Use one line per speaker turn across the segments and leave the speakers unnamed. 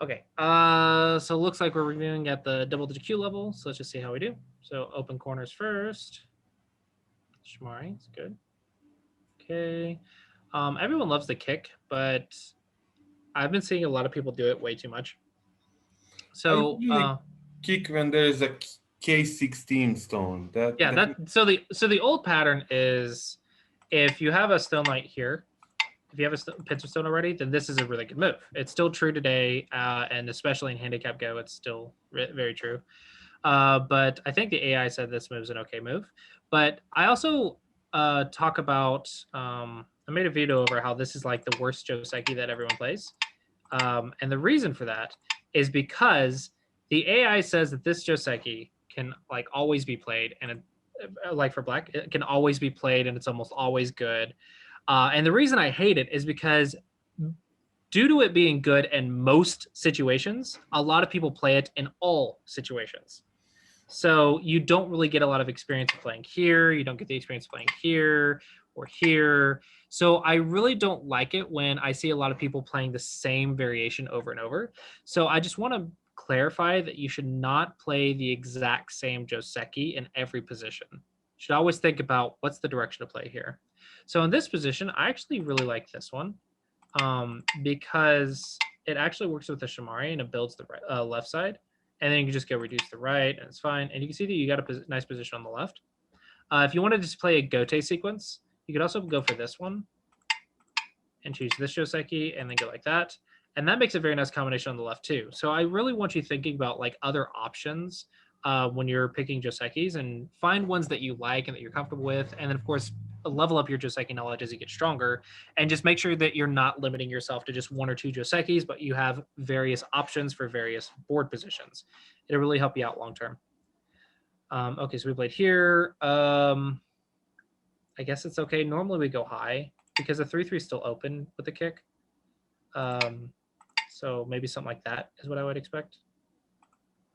Okay, so it looks like we're reviewing at the double-digit Q level, so let's just see how we do. So open corners first. Shmari, it's good. Okay. Everyone loves the kick, but I've been seeing a lot of people do it way too much.
I
So
usually kick when there is a K16 stone.
yeah,
That
so the old pattern is if you have a stone light here, if you have a pincer stone already, then this is a really good move. It's still true today, and especially in handicap go, it's still very true. But I think the AI said this move's an okay move. But I also talk about I made a video over how this is like the worst Joseki that everyone plays, and the reason for that is because the AI says that this Joseki can like always be played, and like for black, it can always be played, and it's almost always good. And the reason I hate it is because due to it being good in most situations, a lot of people play it in all situations. So you don't really get a lot of experience playing here. You don't get the experience playing here or here. So I really don't like it when I see a lot of people playing the same variation over and over. So I just want to clarify that you should not play the exact same Joseki in every position. You should always think about what's the direction to play here. So in this position, I actually really like this one because it actually works with the Shamari and it builds the left side. And then you can just go reduce the right and it's fine. And you can see that you got a nice position on the left. If you want to just play a Gote sequence, you could also go for this one and choose this Joseki and then go like that. And that makes a very nice combination on the left too. So I really want you thinking about like other options when you're picking Josekis, and find ones that you like and that you're comfortable with. And then of course, level up your Joseki knowledge as you get stronger, and just make sure that you're not limiting yourself to just one or two Josekis, but you have various options for various board positions. It'll really help you out long term. Okay, so we played here. I guess it's okay. Normally we go high because the 3-3 is still open with the kick. So maybe something like that is what I would expect.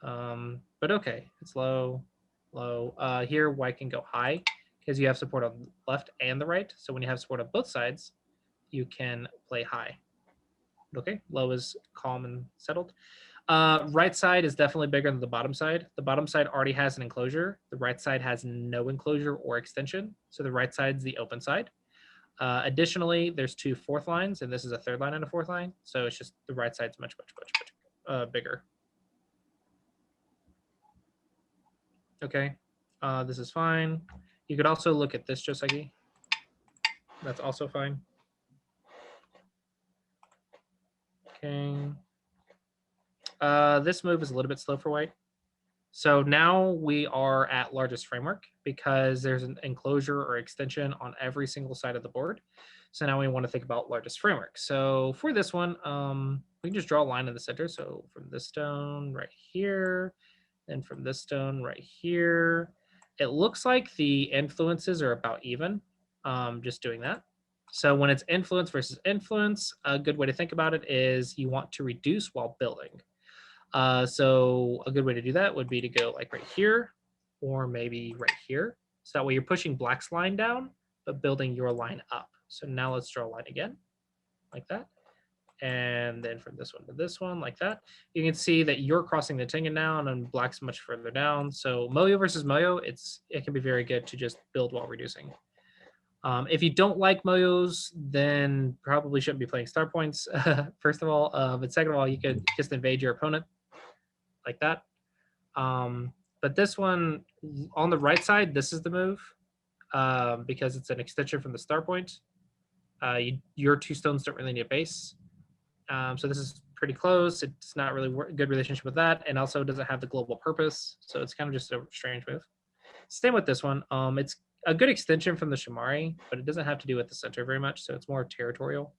But okay, it's low, low. Here, white can go high because you have support on the left and the right. So when you have support on both sides, you can play high. Okay, low is calm and settled. Right side is definitely bigger than the bottom side. The bottom side already has an enclosure. The right side has no enclosure or extension. So the right side's the open side. Additionally, there's 2 fourth lines, and this is a third line and a fourth line. So it's just the right side's much bigger. Okay, this is fine. You could also look at this Joseki. That's also fine. Okay. This move is a little bit slow for white. So now we are at largest framework because there's an enclosure or extension on every single side of the board. So now we want to think about largest framework. So for this one, we can just draw a line in the center. So from this stone right here, and from this stone right here, it looks like the influences are about even, just doing that. So when it's influence versus influence, a good way to think about it is you want to reduce while building. So a good way to do that would be to go like right here, or maybe right here. So that way you're pushing black's line down, but building your line up. So now let's draw a line again, like that. And then from this one to this one, like that. You can see that you're crossing the Tengen now, and black's much further down. So Moyo versus Moyo, it can be very good to just build while reducing. If you don't like Moyos, then probably shouldn't be playing star points, first of all. But second of all, you could just invade your opponent like that. But this one on the right side, this is the move because it's an extension from the star point. Your 2 stones don't really need a base. So this is pretty close. It's not really a good relationship with that, and also doesn't have the global purpose. So it's kind of just a strange move. Same with this one. It's a good extension from the Shamari, but it doesn't have to do with the center very much. So it's more territorial.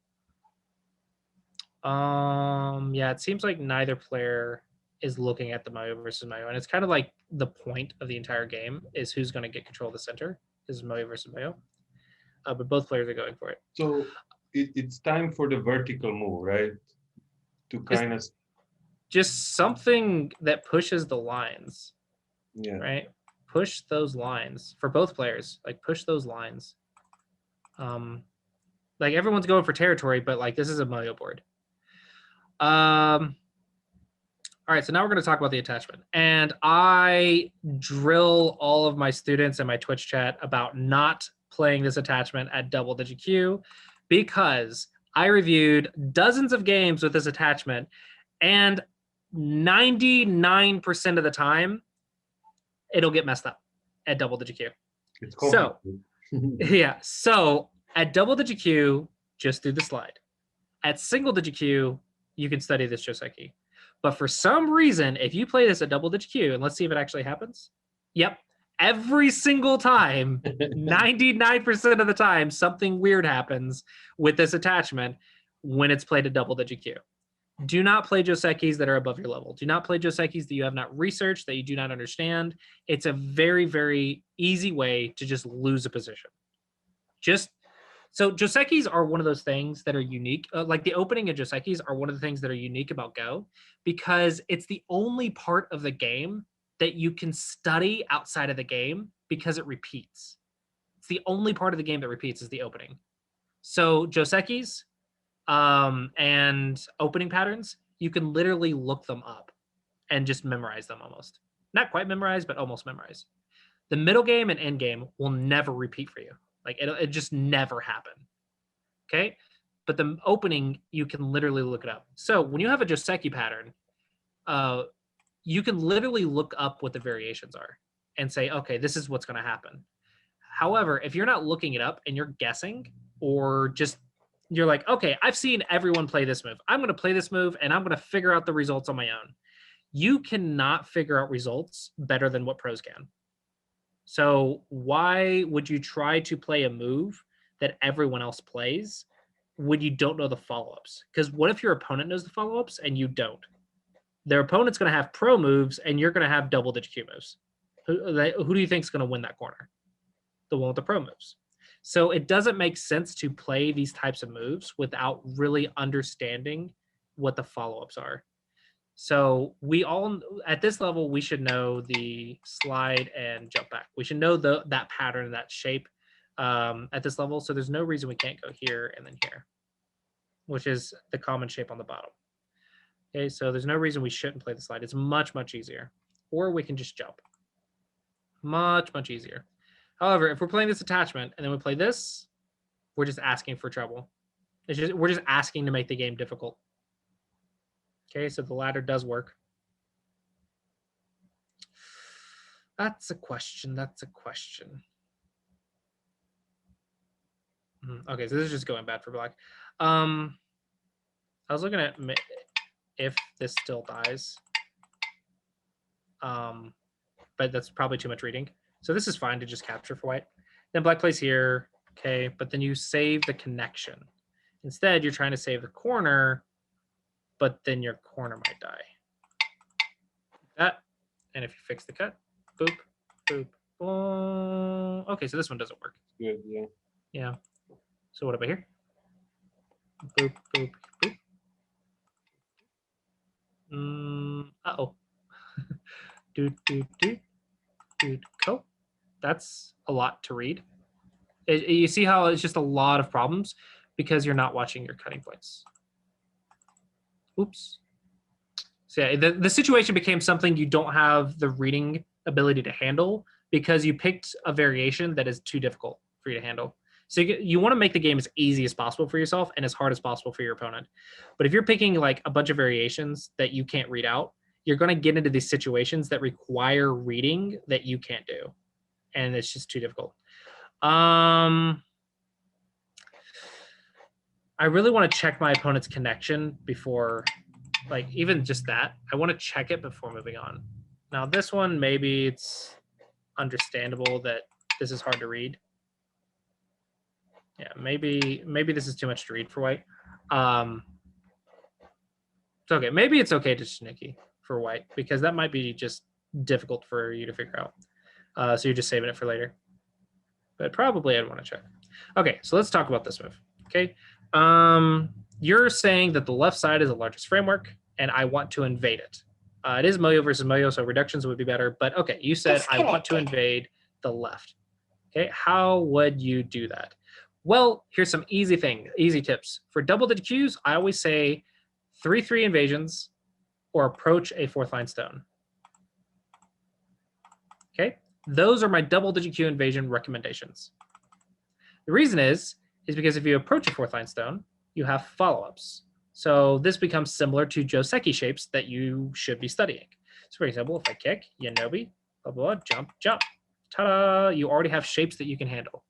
Yeah, it seems like neither player is looking at the Mayo versus Mayo, and it's kind of like the point of the entire game is who's going to get control of the center. Is Mayo versus Mayo, but both players are going for it.
So it's time for the vertical move, right? To kind of
just something that pushes the lines.
Yeah.
Right. Push those lines for both players. Like push those lines. Like everyone's going for territory, but like this is a Mayo board. All right, so now we're going to talk about the attachment. And I drill all of my students in my Twitch chat about not playing this attachment at double-digit Q because I reviewed dozens of games with this attachment, and 99% of the time, it'll get messed up at double-digit Q.
It's
So, yeah, so at double-digit Q, just do the slide. At single-digit Q, you can study this Joseki. But for some reason, if you play this at double-digit Q, and let's see if it actually happens. Yep, every single time, 99% of the time, something weird happens with this attachment when it's played at double-digit Q. Do not play Josekis that are above your level. Do not play Josekis that you have not researched, that you do not understand. It's a very, very easy way to just lose a position. So Josekis are one of those things that are unique. Like the opening of Josekis are one of the things that are unique about Go because it's the only part of the game that you can study outside of the game because it repeats. It's the only part of the game that repeats is the opening. So Josekis and opening patterns, you can literally look them up and just memorize them almost. Not quite memorize, but almost memorize. The middle game and end game will never repeat for you. Like it just never happen. Okay. But the opening, you can literally look it up. So when you have a Joseki pattern, you can literally look up what the variations are and say, okay, this is what's going to happen. However, if you're not looking it up and you're guessing or just you're like, okay, I've seen everyone play this move. I'm going to play this move and I'm going to figure out the results on my own. You cannot figure out results better than what pros can. So why would you try to play a move that everyone else plays when you don't know the follow-ups? Because what if your opponent knows the follow-ups and you don't? Their opponent's going to have pro moves and you're going to have double-digit Q moves. Who do you think is going to win that corner? The one with the pro moves. So it doesn't make sense to play these types of moves without really understanding what the follow-ups are. So we all, at this level, we should know the slide and jump back. We should know that pattern, that shape at this level. So there's no reason we can't go here and then here, which is the common shape on the bottom. Okay, so there's no reason we shouldn't play the slide. It's much, much easier. Or we can just jump. Much, much easier. However, if we're playing this attachment and then we play this, we're just asking for trouble. We're just asking to make the game difficult. Okay, so the ladder does work. That's a question. That's a question. Okay, so this is just going bad for black. I was looking at if this still dies. But that's probably too much reading. So this is fine to just capture for white. Then black plays here. Okay, but then you save the connection. Instead, you're trying to save the corner, but then your corner might die. That, and if you fix the cut, boop, boop, boom. Okay, so this one doesn't work.
Good, yeah.
Yeah. So what about here? Boop, boop, boop. Uh-oh. Doot, doot, doot, doot, go. That's a lot to read. You see how it's just a lot of problems because you're not watching your cutting points. Oops. So yeah, the situation became something you don't have the reading ability to handle because you picked a variation that is too difficult for you to handle. So you want to make the game as easy as possible for yourself and as hard as possible for your opponent. But if you're picking like a bunch of variations that you can't read out, you're going to get into these situations that require reading that you can't do. And it's just too difficult. I really want to check my opponent's connection before, like even just that. I want to check it before moving on. Now this one, maybe it's understandable that this is hard to read. Yeah, maybe this is too much to read for white. It's okay. Maybe it's okay to sneaky for white because that might be just difficult for you to figure out. So you're just saving it for later. But probably I'd want to check. Okay, so let's talk about this move. Okay. You're saying that the left side is the largest framework, and I want to invade it. It is Moyo versus Moyo, so reductions would be better. But okay, you said I want to invade the left. Okay, how would you do that? Well, here's some easy tips. For double-digit Qs, I always say 3-3 invasions or approach a fourth line stone. Okay, those are my double digit Q invasion recommendations. The reason is because if you approach a fourth line stone, you have follow-ups. So this becomes similar to Joseki shapes that you should be studying. So for example, if I kick, Yanobi, blah, blah, blah, jump, jump. Ta-da! You already have shapes that you can handle.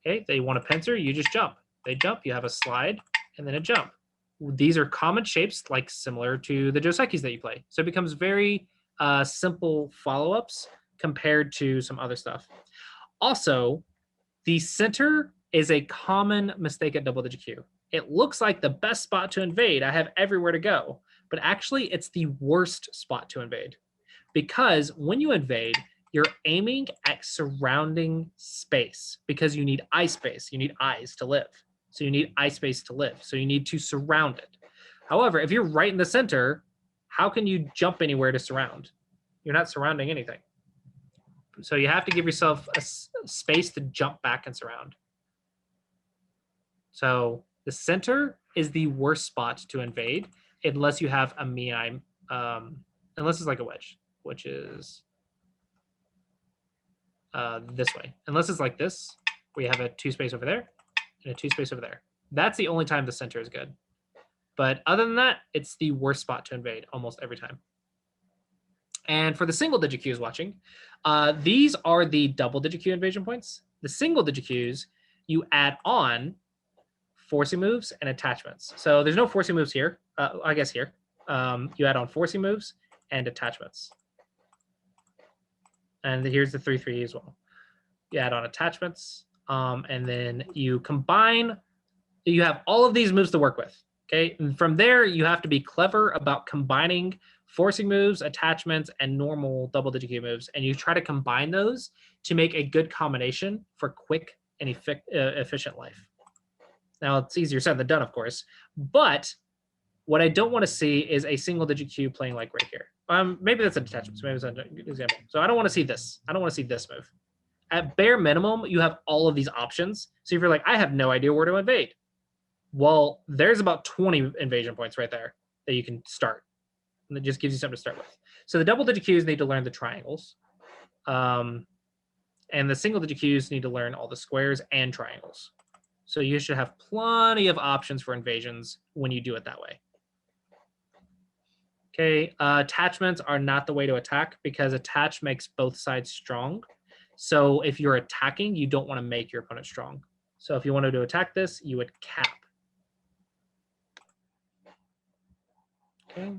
Okay, they want a pincer, you just jump. They jump, you have a slide, and then a jump. These are common shapes, like similar to the Josekis that you play. So it becomes very simple follow-ups compared to some other stuff. Also, the center is a common mistake at double digit Q. It looks like the best spot to invade. I have everywhere to go, but actually it's the worst spot to invade because when you invade, you're aiming at surrounding space because you need eye space. You need eyes to live. So you need eye space to live. So you need to surround it. However, if you're right in the center, how can you jump anywhere to surround? You're not surrounding anything. So you have to give yourself a space to jump back and surround. So the center is the worst spot to invade unless you have a Miai, unless it's like a wedge, which is this way. Unless it's like this, where you have a 2 space over there and a 2 space over there. That's the only time the center is good. But other than that, it's the worst spot to invade almost every time. And for the single digit Qs watching, these are the double digit Q invasion points. The single digit Qs, you add on forcing moves and attachments. So there's no forcing moves here, I guess here. You add on forcing moves and attachments. And here's the 3/3 as well. You add on attachments, and then you combine, you have all of these moves to work with. Okay, and from there, you have to be clever about combining forcing moves, attachments, and normal double digit Q moves. And you try to combine those to make a good combination for quick and efficient life. Now, it's easier said than done, of course. But what I don't want to see is a single digit Q playing like right here. Maybe that's an attachment. So maybe that's an example. So I don't want to see this. I don't want to see this move. At bare minimum, you have all of these options. So if you're like, I have no idea where to invade. Well, there's about 20 invasion points right there that you can start. And it just gives you something to start with. So the double digit Qs need to learn the triangles. And the single digit Qs need to learn all the squares and triangles. So you should have plenty of options for invasions when you do it that way. Okay, attachments are not the way to attack because attach makes both sides strong. So if you're attacking, you don't want to make your opponent strong. So if you wanted to attack this, you would cap. Okay.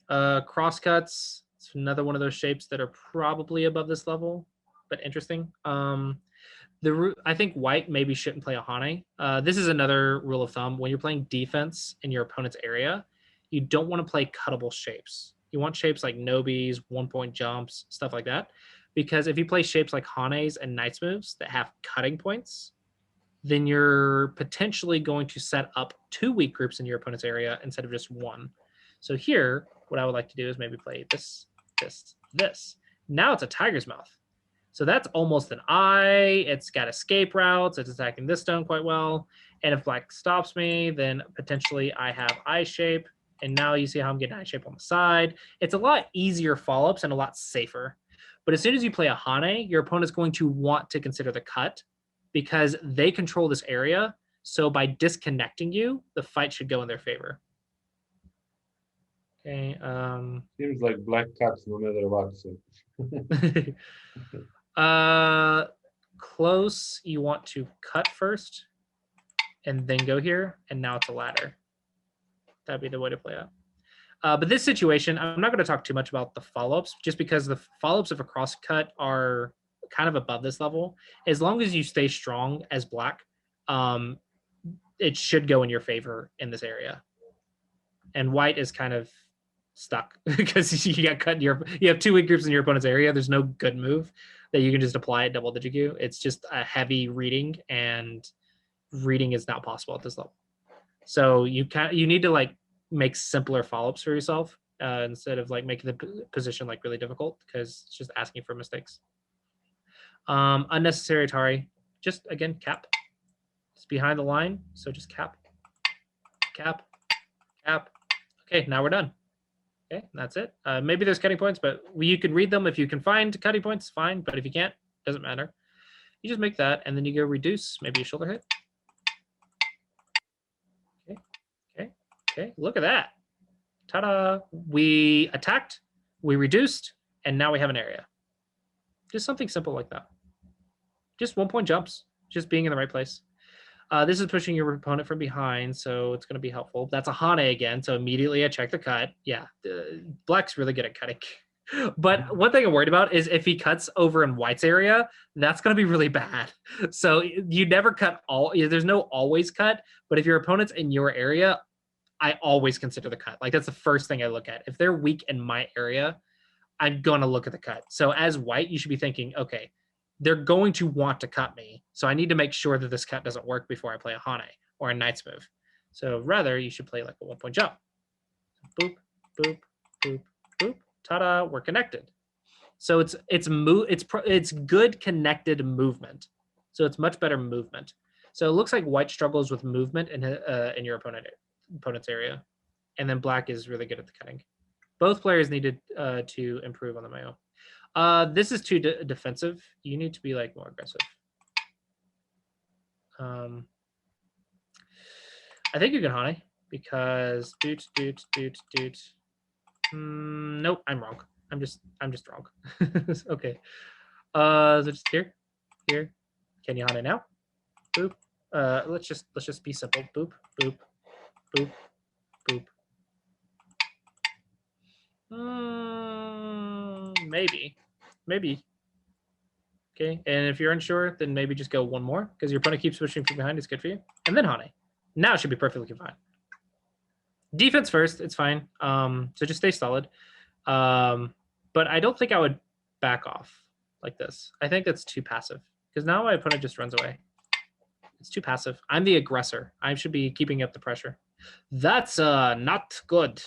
Crosscuts, it's another one of those shapes that are probably above this level, but interesting. I think white maybe shouldn't play a Hane. This is another rule of thumb. When you're playing defense in your opponent's area, you don't want to play cuttable shapes. You want shapes like Nobis, 1-point jumps, stuff like that. Because if you play shapes like Hanes and Knights moves that have cutting points, then you're potentially going to set up 2 weak groups in your opponent's area instead of just 1. So here, what I would like to do is maybe play this, this, this. Now it's a tiger's mouth. So that's almost an eye. It's got escape routes. It's attacking this stone quite well. And if black stops me, then potentially I have eye shape. And now you see how I'm getting eye shape on the side. It's a lot easier follow-ups and a lot safer. But as soon as you play a Hane, your opponent's going to want to consider the cut because they control this area. So by disconnecting you, the fight should go in their favor. Okay.
Seems like black cuts no matter what. So.
Close, you want to cut first and then go here, and now it's a ladder. That'd be the way to play it. But this situation, I'm not going to talk too much about the follow-ups, just because the follow-ups of a cross cut are kind of above this level. As long as you stay strong as black, it should go in your favor in this area. And white is kind of stuck because you got cut. You have 2 weak groups in your opponent's area. There's no good move that you can just apply at double digit Q. It's just a heavy reading, and reading is not possible at this level. So you need to like make simpler follow-ups for yourself instead of like making the position like really difficult, because it's just asking for mistakes. Unnecessary Atari, just again cap. It's behind the line, so just cap, cap, Cap. Okay, now we're done. Okay, that's it. Maybe there's cutting points, but you can read them. If you can find cutting points, fine. But if you can't, doesn't matter. You just make that, and then you go reduce, maybe a shoulder hit. Okay, okay, okay. Look at that. Ta-da. We attacked, we reduced, and now we have an area. Just something simple like that. Just 1-point jumps, just being in the right place. This is pushing your opponent from behind, so it's going to be helpful. That's a Hane again, so immediately I check the cut. Yeah, Black's really good at cutting. But one thing I'm worried about is if he cuts over in White's area, that's going to be really bad. So you never cut all. There's no always cut, but if your opponent's in your area, I always consider the cut. Like, that's the first thing I look at. If they're weak in my area, I'm going to look at the cut. So as White, you should be thinking, okay, they're going to want to cut me. So I need to make sure that this cut doesn't work before I play a Hane or a Knight's move. So rather, you should play like a 1-point jump. Boop, boop, boop, boop. Ta-da, we're connected. So it's good connected movement. So it's much better movement. So it looks like White struggles with movement in your opponent's area, and then Black is really good at the cutting. Both players needed to improve on the Mayo. This is too defensive. You need to be like more aggressive. I think you can Hane because doot. Nope, I'm wrong. I'm just wrong. Okay. So just here. Can you Hane now? Boop. Let's just be simple. Boop, boop, boop, boop. Maybe. Okay, and if you're unsure, then maybe just go one more because your opponent keeps pushing from behind. It's good for you, and then Hane. Now it should be perfectly fine. Defense first, it's fine. So just stay solid. But I don't think I would back off like this. I think that's too passive because now my opponent just runs away. It's too passive. I'm the aggressor. I should be keeping up the pressure. That's not good.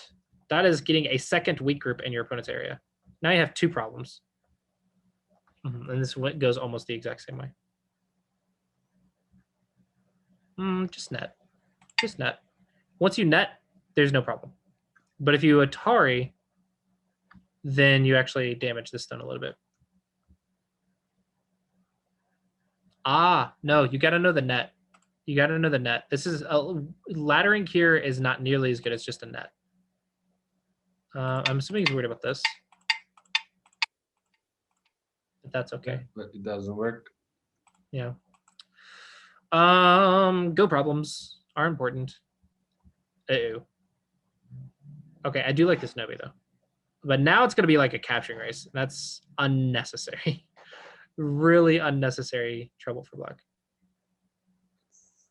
That is getting a second weak group in your opponent's area. Now you have 2 problems. And this goes almost the exact same way. Just net. Just net. Once you net, there's no problem. But if you Atari, then you actually damage the stone a little bit. No, you got to know the net. You got to know the net. This is laddering here is not nearly as good as just a net. I'm assuming he's worried about this. But that's okay.
But it doesn't work.
Yeah. Go problems are important. Uh-oh. Okay, I do like this Nobi though. But now it's going to be like a capturing race. That's unnecessary. Really unnecessary trouble for Black.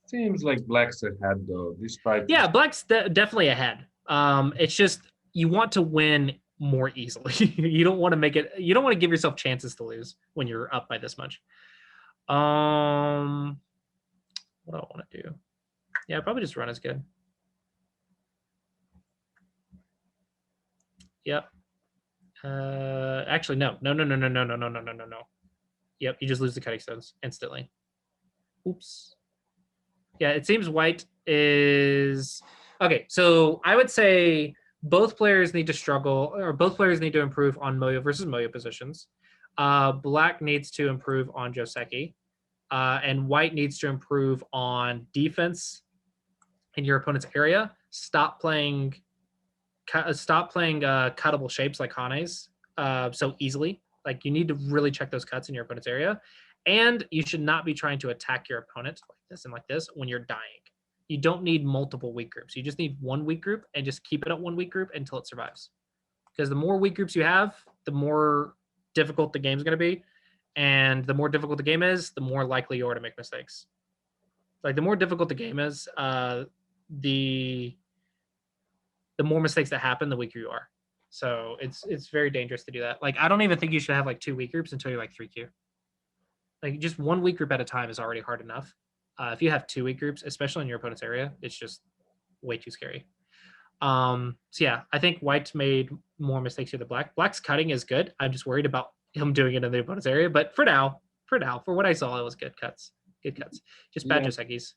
Seems like Black's ahead though, despite.
Yeah, Black's definitely ahead. It's just you want to win more easily. You don't want to make it. You don't want to give yourself chances to lose when you're up by this much. What do I want to do? Yeah, probably just run is good. Yep. Actually, no. Yep, you just lose the cutting stones instantly. Oops. Yeah, it seems White is okay. So I would say both players need to struggle, or both players need to improve on Moyo versus Moyo positions. Black needs to improve on Joseki, and White needs to improve on defense in your opponent's area. Stop playing cuttable shapes like Hane's so easily. Like, you need to really check those cuts in your opponent's area. And you should not be trying to attack your opponent like this and like this when you're dying. You don't need multiple weak groups. You just need one weak group and just keep it at one weak group until it survives. Because the more weak groups you have, the more difficult the game's going to be. And the more difficult the game is, the more likely you are to make mistakes. Like, the more difficult the game is, the more mistakes that happen, the weaker you are. So it's very dangerous to do that. Like, I don't even think you should have like 2 weak groups until you're like 3Q. Like, just 1 weak group at a time is already hard enough. If you have 2 weak groups, especially in your opponent's area, it's just way too scary. So yeah, I think White made more mistakes here than Black. Black's cutting is good. I'm just worried about him doing it in the opponent's area. But for now, for what I saw, it was good cuts. Good cuts. Just bad Josekis.